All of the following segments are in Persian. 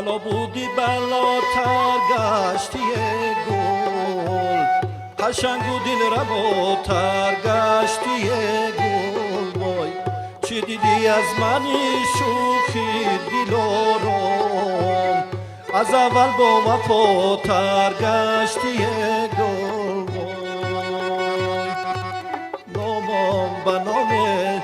بلا بودی بلاتر گشتی گل قشنگ و دل رباتر گشتی گل وای چی دیدی از منی شوخی دلارم از اول با وفاتر گشتی گل وای نامم بنامه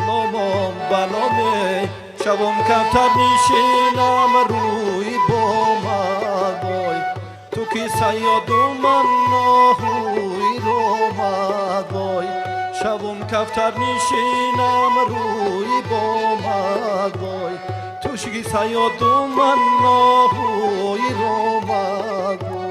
نامم بنامه شبم کمتر نشینم روی بامد وای تو که سیاد و من ناهوی رومد وای شبم کفتر نشینم روی بامد وای تو که سیاد و من ناهوی رومد وای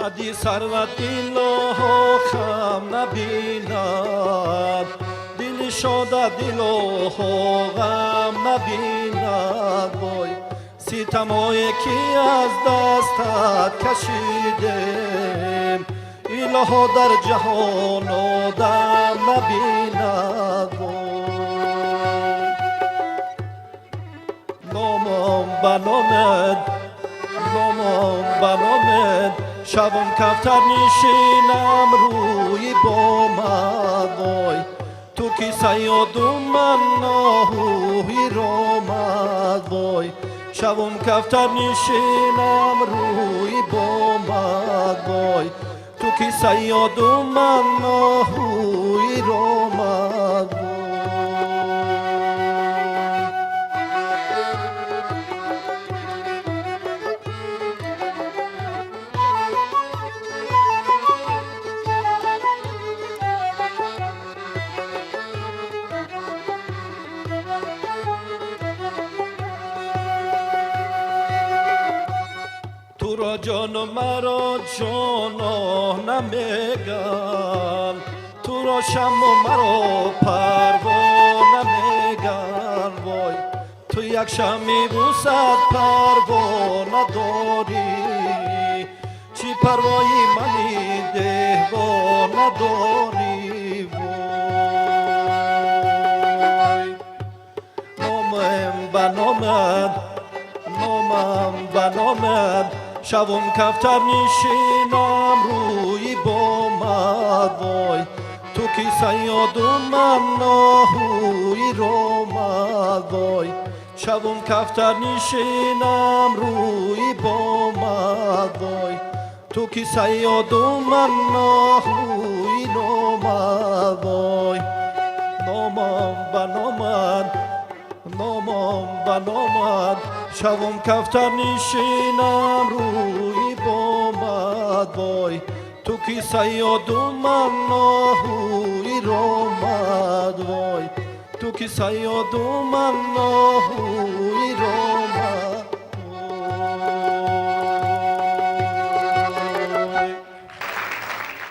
قدی سرود دلها خم نبیند دل شاده دلها غم نبیند وای ستمایی که از دستت کشیدم الها در جهان آدم نبیند وای نامم بنامد نامم بنامد شبم کفتر نشینم روی بامد وای تو که سیاد و من ناهوی رامد وای شبم کفتر نشینم روی بامد وای تو که سیاد و من ناهوی رامد وای تو را جان و مرا جانا نمیگن تو را شم و مرا پروا نمیگن وای تو یک شمی و صد پروا نداری چی پروایی منی دهوا نداری وای نامم بنامد نامم بنامد شبم کفتر نشینم روی بامد وای تو که سیاد و من ناهوی رامد وای شبم کفتر نشینم روی بامد وای تو که سیاد و من ناهوی رامد وای نامم بنامد نامم بنامد شبم کفتر نشینم روی بامد وای تو که سیاد و من ناهوی رامد وای تو که سیاد و من ناهوی رامد